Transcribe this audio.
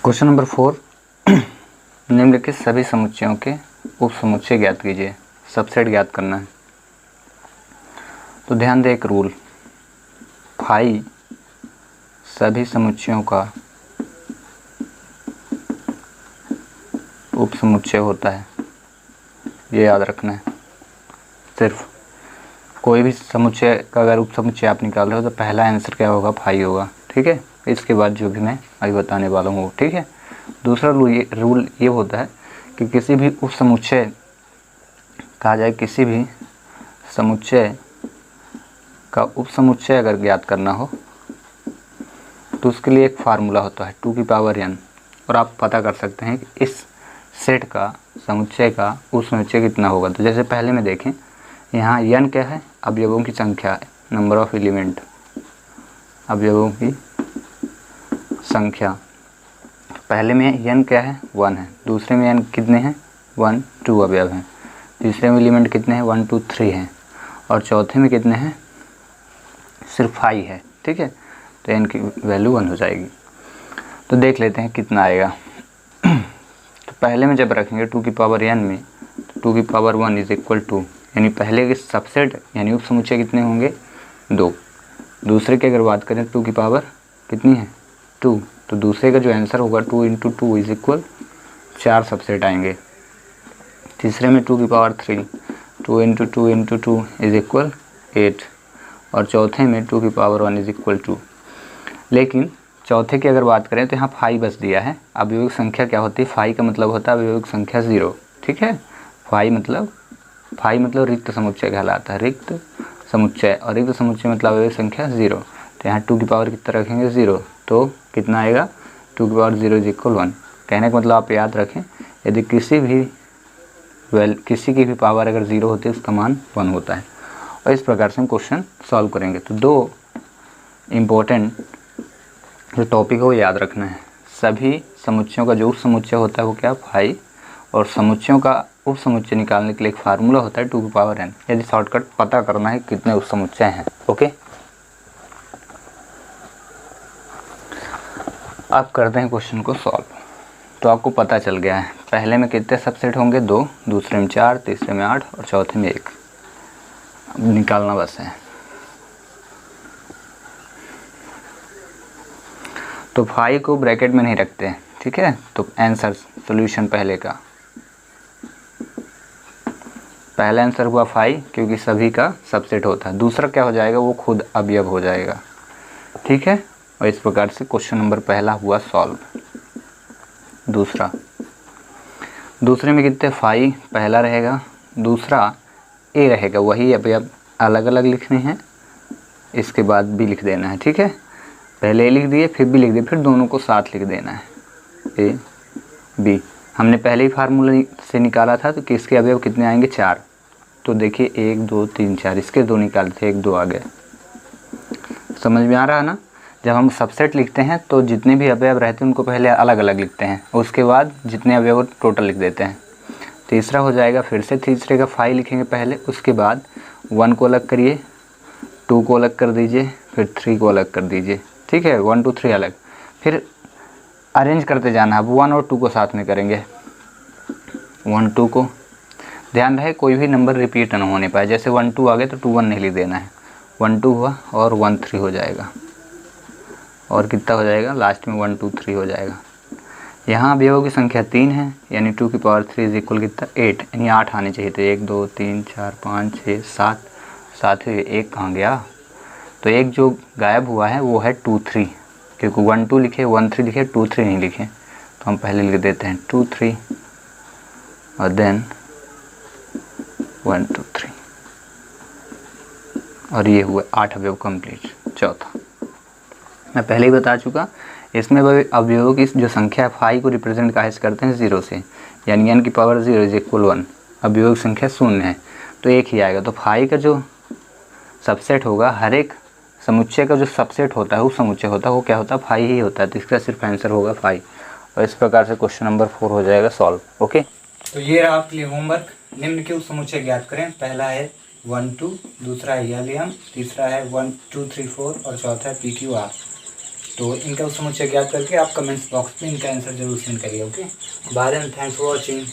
Question number 4, निम्नलिखित सभी समुच्चयों के उप समुच्चय ज्ञात कीजिए। सबसेट ज्ञात करना है। तो ध्यान दें एक रूल, फाई सभी समुच्चयों का उप समुच्चय होता है, ये याद रखना है। सिर्फ कोई भी समुच्चय का अगर उप समुच्चय आप निकाल रहे हो तो पहला आंसर क्या होगा, फाई होगा। ठीक है, इसके बाद जो भी मैं अभी बताने वाला हूँ। ठीक है, दूसरा रूल ये होता है कि किसी भी उप समुच्चय कहा जाए, किसी भी समुच्चय का उप समुच्चय अगर ज्ञात करना हो तो उसके लिए एक फार्मूला होता है 2 की पावर n, और आप पता कर सकते हैं कि इस सेट का समुच्चय का उप समुच्चय कितना होगा। तो जैसे पहले में देखें, यहाँ n क्या है, अवयवों की संख्या है, नंबर ऑफ एलिमेंट, अवयवों की संख्या। पहले में n क्या है, 1 है। दूसरे में n कितने हैं, 1 2 अवयव हैं। तीसरे में एलिमेंट कितने हैं, 1 2 3 हैं। और चौथे में कितने हैं, सिर्फ 5 है। ठीक है, तो n की वैल्यू 1 हो जाएगी। तो देख लेते हैं कितना आएगा। तो पहले में जब रखेंगे 2 की पावर n में, तो 2 की पावर 1 इज इक्वल टू, यानी पहले के सबसेट यानी उप समुच्चय कितने होंगे, 2। दूसरे की अगर बात करें 2 की पावर कितनी है, 2, तो दूसरे का जो आंसर होगा 2 × 2 इज इक्वल 4 सबसेट आएंगे। तीसरे में 2 की पावर 3, 2 × 2 × 2 इज इक्वल 8, और चौथे में 2 की पावर 1 इज इक्वल 2। लेकिन चौथे की अगर बात करें तो यहाँ 5 बस दिया है। अवयविक संख्या क्या होती है, 5 का मतलब होता है अवयविक संख्या 0। ठीक है, 5 मतलब रिक्त समुच्चय कहलाता है, रिक्त समुच्चय, और रिक्त समुच्चय मतलब अवयविक संख्या 0। तो यहाँ 2 की पावर कितना रखेंगे, 0, तो कितना आएगा, 2 की पावर 0 इज इक्वल 1। कहने का मतलब आप याद रखें, यदि किसी की भी पावर अगर 0 होती है उसका मान 1 होता है। और इस प्रकार से हम क्वेश्चन सॉल्व करेंगे। तो 2 इम्पोर्टेंट जो टॉपिक है वो याद रखना है। सभी समुच्चयों का जो उप समुच्चय होता है वो क्या, फाई, और समुच्चयों का उप समुच्चय निकालने के लिए एक फार्मूला होता है 2 की पावर n। यदि शॉर्टकट पता करना है कितने उप समुच्चय हैं। ओके, अब करते हैं क्वेश्चन को सॉल्व। तो आपको पता चल गया है पहले में कितने सबसेट होंगे, 2, दूसरे में 4, तीसरे में 8 और चौथे में 1। अब निकालना बस है। तो 5 को ब्रैकेट में नहीं रखते हैं। ठीक है, तो आंसर सॉल्यूशन पहले का, पहला आंसर हुआ 5 क्योंकि सभी का सबसेट होता है। दूसरा क्या हो जाएगा, वो खुद अवयव हो जाएगा। ठीक है, और इस प्रकार से क्वेश्चन नंबर पहला हुआ सॉल्व। दूसरे में कितने, 5 पहला रहेगा, दूसरा ए रहेगा, वही अवयव अलग अलग लिखने हैं, इसके बाद बी लिख देना है। ठीक है, पहले ए लिख दिए, फिर बी लिख दिए, फिर दोनों को साथ लिख देना है, ए बी। हमने पहले ही फार्मूला से निकाला था तो किसके अवयव कितने आएंगे, 4। तो देखिए 1 2 3 4, इसके 2 निकाले थे, 1 2 आ गए। समझ में आ रहा है ना। जब हम सबसेट लिखते हैं तो जितने भी अवयव रहते हैं उनको पहले अलग अलग लिखते हैं, उसके बाद जितने अवयव टोटल लिख देते हैं। तीसरा हो जाएगा, फिर से तीसरे का 5 लिखेंगे पहले, उसके बाद 1 को अलग करिए, 2 को अलग कर दीजिए, फिर 3 को अलग कर दीजिए। ठीक है, 1 2 3 अलग, फिर अरेंज करते जाना। अब 1 और 2 को साथ में करेंगे, 1 2 को, ध्यान रहे कोई भी नंबर रिपीट न होने पाए। जैसे 1 2 आ गए तो 2 1 नहीं लिख देना है, 1 2 हुआ और 1 3 हो जाएगा, और कितना हो जाएगा, लास्ट में 1 2 3 हो जाएगा। यहाँ अवयवों की संख्या 3 है, यानी 2 की पावर 3 इज इक्वल कितना, 8, यानी 8 आने चाहिए थे। 1 2 3 4 5 6 7, साथ ही 1 कहाँ गया, तो एक जो गायब हुआ है वो है 2 3, क्योंकि 1 2 लिखे, 1 3 लिखे, 2 3 नहीं लिखे। तो हम पहले लिख देते हैं 2 3 और देन 1 2 3, और ये हुआ 8 अवयव कंप्लीट। चौथा मैं पहले ही बता चुका, इसमें अवयवों की जो संख्या 5 को रिप्रेजेंट कहाँ से करते हैं, 0 से, यानी n की पावर 0 इज इक्वल 1। अवयवों की संख्या 0 है तो 1 ही आएगा। तो 5 का जो सबसेट होगा, हर एक समुच्चय का जो सबसेट होता है, उप समुच्चय होता है, वो क्या होता है, 5 ही होता है। तो इसका सिर्फ आंसर होगा 5, और इस प्रकार से क्वेश्चन नंबर 4 हो जाएगा सॉल्व। ओके, तो ये रहा आपके लिए होमवर्क। निम्न के उप समुच्चय ज्ञात करें। पहला है 1 2, दूसरा है हीलियम, तीसरा है 1 2 3 4 और चौथा है PQR। तो इनका समुच्चय ज्ञात करके आप कमेंट्स बॉक्स में इनका आंसर जरूर सेंड करिए। Okay, bye and thanks for watching.